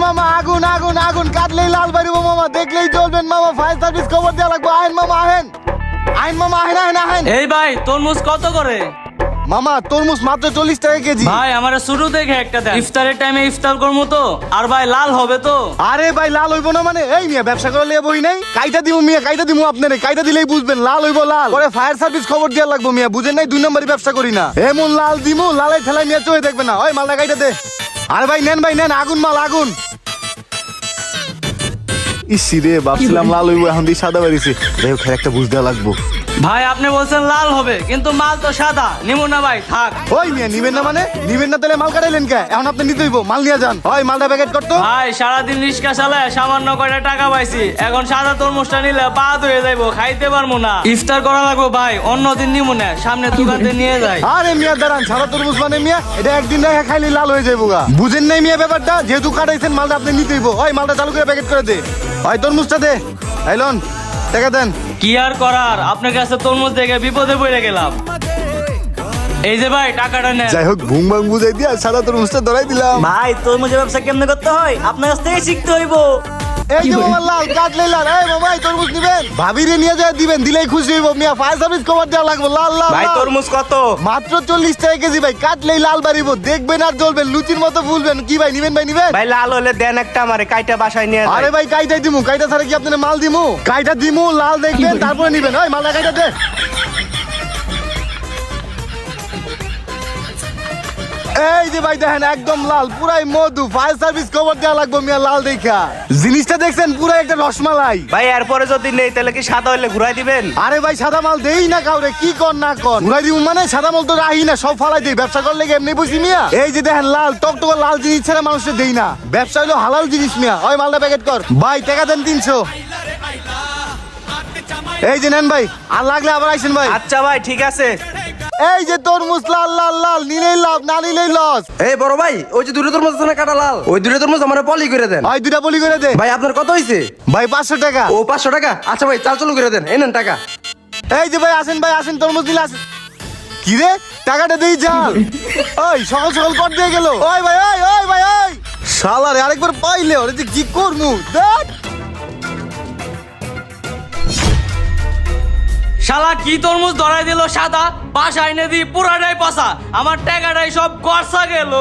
মামা আগুন আগুন আগুন, কাটলেই লাল বাড়িব মামা, দেখলেই চলবেন মামা, ফায়ার সার্ভিস খবর দেওয়া লাগবে। আহেন মামা আহেন, আহেন মামা আহেন আহেন আহেন। এই ভাই তরমুজ কত করে? মামা তরমুজ মাত্র 40 টাকা কেজি। ভাই আমার শুরু থেকে একটা দেন, ইফতারের টাইমে ইফতার করবো তো। আর ভাই লাল হবে তো? আরে ভাই লাল হইব না মানে? এই মিয়া ব্যবসা করে লিয়ে বই নাই, কাইটা দিমু মিয়া, কাইটা দিমু আপনারে, কাইটা দিলেই বুঝবেন লাল হইব লাল। পরে ফায়ার সার্ভিস খবর দেওয়া লাগবে মিয়া, বুঝেন নাই? 2 নম্বরই ব্যবসা করি না, এমন লাল দিমু লালাই ঠেলাই মিয়া চোখে দেখবে না। ওই মালটা কাইটা দে। আরে ভাই নেন, ভাই নেন, আগুন মাল আগুন। ইসি রে ভাবছিলাম লাল হইব, এখন দিয়ে সাদা বেরিয়েছে। যাই হোক একটা বুঝ দেওয়া লাগবো। ভাই আপনি বলছেন লাল হবে, কিন্তু মাল তো সাদা, নিমু না ভাই থাক। ওই মিয়া নিবেন না মানে? নিবেন না তাহলে মাল কাটাইলেন কে? এখন আপনি নিতে হইব, মাল নিয়ে যান। ওই মালটা প্যাকেট করতো। ভাই সারাদিন রিক্সা চালায় সামান্য কয়টা টাকা পাইছি, এখন সাদা তরমুজটা নিলে বাদ হয়ে যাইবো, খাইতে পারবো না। ইফতার করা লাগবো ভাই, অন্যদিন নিমু না, সামনে দোকানতে নিয়ে যাই। আরে মিয়া দাঁড়ান, সাদা তরমুজ মানে মিয়া এটা একদিন রেখে খাইলে লাল হয়ে যাইবো গা। বুঝেন নাই মিয়া ব্যাপারটা? যেহেতু কাটাইছেন মালটা আপনি নিতে হইব। ওই মালটা চালু করে প্যাকেট করে দে। ওই তরমুজটা দে, আইলন টাকা দেন। কি আর করার, আপনার কাছে তরমুজ দেখে বিপদে পড়ে গেলাম। এই যে ভাই টাকাটা নেন। যাই হোক ঘুম ভাঙ বুঝাই দিয়া সাদা তরমুজটা ধরাই দিলাম। ভাই তরমুজের ব্যবসা কেমনে করতে হয় আপনার কাছ থেকে শিখতে হইব। এই যে মামা লাল কাটলে লাল। এই মামা এই তরমুজ নিবেন? ভাবিরে নিয়ে যায় দিবেন, দিলেই খুশি হইব মিয়া। ফায়ার সার্ভিস খবর দেওয়া লাগবে। লাল লাল ভাই লাল। তরমুজ কত? মাত্র 40 টাকা কেজি ভাই, কাটলেই লাল বাড়িব, দেখবেন আর জ্বলবেন, লুচির মতো ফুলবেন। কি ভাই নিবেন? ভাই নিবেন? ভাই লাল হলে দেন একটা আমারে, কাইটা বাসায় নিয়ে আরে যাই। ভাই কাইটাই দিমু, কাইটা ছাড়া কি আপনার মাল দিমু? কাইটা দিমু, লাল দেখবেন তারপরে নিবেন। ওই মালটা কাইটা দে। এই যে ভাই দেখেন একদম লাল, পুরাই মধু। ফায়ার সার্ভিস খবর দেওয়া লাগবে মিয়া লাল দেখা। জিনিসটা দেখছেন পুরাই একটা রসমালাই। ভাই এরপরে যদি নেই তাহলে কি সাদা হলে ঘুরাই দিবেন? আরে ভাই সাদা মাল দেই না কাউরে, কি কর না কর। ঘুরাই দিমু মানে? সাদা মাল তো রাহি না, সব ফালাই দেই। ব্যবসা করলে কি এমনি বুঝি মিয়া? এই যে দেখেন লাল টকটকে লাল জিনিস ছাড়া মানুষের দেই না। ব্যবসা হলো হালাল জিনিস মিয়া। ওই মালটা প্যাকেট কর ভাই, টাকা দেন 300। এই যে নেন ভাই, আর লাগলে আবার আইসেন ভাই। আচ্ছা ভাই ঠিক আছে। এই যে তরমুজ লাল লাল লাল, নিলেই লাভ, না নিলেই লস। এই বড় ভাই, ওই যে দুটো তরমুজ আছে না কাটা লাল, ওই দুটো তরমুজ আমার পলি করে দেন। ভাই 2টা বলি করে দে। ভাই আপনার কত হইছে? ভাই 500 টাকা। ও 500 টাকা? আচ্ছা ভাই চাল চালু করে দেন, এই নেন টাকা। এই যে ভাই আসেন, ভাই আসেন, তরমুজ দিলে আসেন। কি রে টাকাটা দেই যান। ওই সকাল সকাল কর দিয়ে গেল। ওই ভাই ওই ওই ভাই ওই শালারে আরেকবার পাইলে ওরে যে কি করমু দেখ। শালা কি তরমুজ ধরাই দিল সাদা, বাসায় এনে দি পুরাটাই পচা, আমার টাকাটাই সব গড়সা গেল।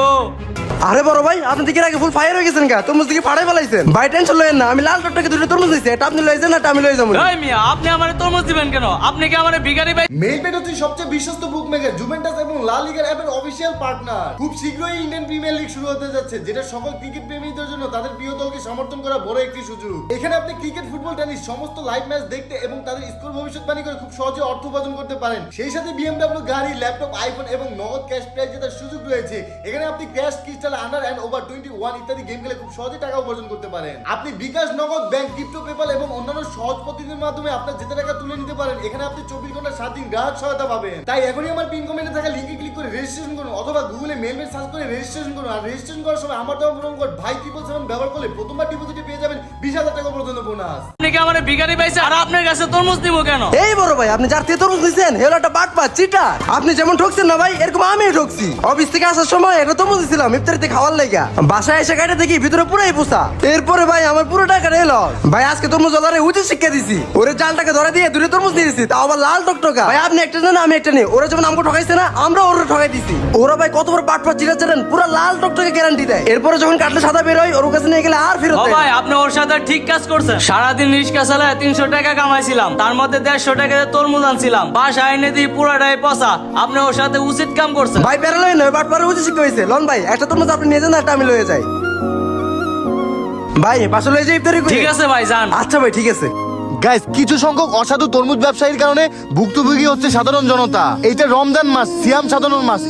আরে বড় ভাই, আপনি দিকে আগে ফুল ফায়ার হয়ে গেছেন গা, তরমুজ দিকে ফাড়াই ফেলাইছেন। ভাই টেনশন লয়েন না, আমি লাল টকটকে দুটো তরমুজ দিছি, এটা আপনি লয়ে যান না, এটা আমি লয়ে যাবো। এই মিয়া আপনি আমারে তরমুজ দিবেন কেন? আপনি কি আমারে ভিখারি ভাই? মেইলবেট হচ্ছে সবচেয়ে বিশ্বস্ত বুকমেকার, জুভেন্টাস এবং লা লিগার অ্যাপের অফিশিয়াল পার্টনার। খুব শীঘ্রই ইন্ডিয়ান প্রিমিয়ার লিগ শুরু হতে যাচ্ছে, যেটা সকল ক্রিকেট প্রেমীদের জন্য তাদের প্রিয় দলকে সমর্থন করা বড় একটি সুযোগ। এখানে আপনি ক্রিকেট, ফুটবল, টেনিস সমস্ত লাইভ ম্যাচ দেখতে এবং তাদের স্কোর ভবিষ্যৎবাণী করে খুব সহজে অর্থ উপার্জন করতে পারেন। সেই সাথে BMW গাড়ি, ল্যাপটপ, আইফোন এবং নগদ ক্যাশ প্রাইজ জেতার সুযোগ রয়েছে। এখানে আপনি cash, crystal, under and over 21 ইত্যাদি গেম খেলে খুব সহজে টাকা উপার্জন করতে পারেন। আপনি বিকাশ, নগদ, ব্যাংক, ক্রিপ্টো, পেপাল এবং অন্যান্য সহজ পদ্ধতির মাধ্যমে আপনার জেতা টাকা তুলে নিতে পারেন। এখানে আপনি 24 ঘন্টা 7 দিন গ্রাহক সহায়তা পাবেন। তাই এখনই আমার পিন কমেন্টে থাকা লিংকে ক্লিক করে রেজিস্ট্রেশন করুন, অথবা গুগলে মেইলবেট সার্চ করে রেজিস্ট্রেশন করুন। আর রেজিস্ট্রেশন করার সময় আমার দেওয়া প্রোমো কোড ভাই 777 ব্যবহার করলে প্রথমবার ডিপোজিটে পেয়ে যাবেন 20,000 টাকা পর্যন্ত বোনাস। আপনি কি আমারে ভিখারি পাইছে? আর আপনার কাছে তরমুজ দিব কেন? এই বড় ভাই, আপনি যার থেকে তরমুজ দিচ্ছেন হেলো একটা বাটপা চিটা। আপনি যেমন ঠকছেন না ভাই, এরকম আমিও ঠকছি। অফিস থেকে আসার সময় একটা তরমুজ দিছিলাম ইফতারিতে খাওয়ার লাগা, বাসায় এসে কাটে দেখি ভিতরে পুরাই পোষা। এরপরে ভাই আমার পুরো টাকাটা এলো। ভাই আজকে তরমুজ ওলারে উচিত শিক্ষা দিছি, ওরে জালটাকে ধরে দিয়ে দুটো তরমুজ দিয়ে দিছি, তাও আবার লাল টকটকা। ভাই আপনি একটা নেন আমি একটা নেই, ওরা যেমন আমাকে ঠকাইছে না, আমরা ওরা ঠকাই দিছি। ওরা ভাই কত বড় বাটপা চিটা জানেন, পুরো লাল টকটকে গ্যারান্টি দেয়। এরপরে যখন কাটলে সাদা বের হয়, ওর কাছে নিয়ে গেলে আর ফেরত ও দেয় না। ভাই আপনি ওর সাথে ঠিক কাজ করছেন। সারাদিন রিক্সা চালায় 300 টাকা কামাইছিলাম, তার মধ্যে 150 টাকা দিয়ে তরমুজ আনছিলাম, বাসায় এনে দিই পুরাটাই পচা। আপনি ওর সাথে উচিত কাম করছেন। ভাই বেরোলেই নয়, বাটপারে উচিত শিক্ষা হয়েছে। লন ভাই একটা তরমুজ আপনি নিয়ে যান, একটা আমি লয়ে যাই। ভাই বাসা লয়ে যাই ইফতারি করি। ঠিক আছে ভাই যান। আচ্ছা ভাই ঠিক আছে। গাইস কিছু সংখ্যক অসাধু তরমুজ ব্যবসায়ীর কারণে ভুক্তভোগী হচ্ছে সাধারণ জনতা। এইটা রমজান মাস, সিয়াম সাধনার মাস।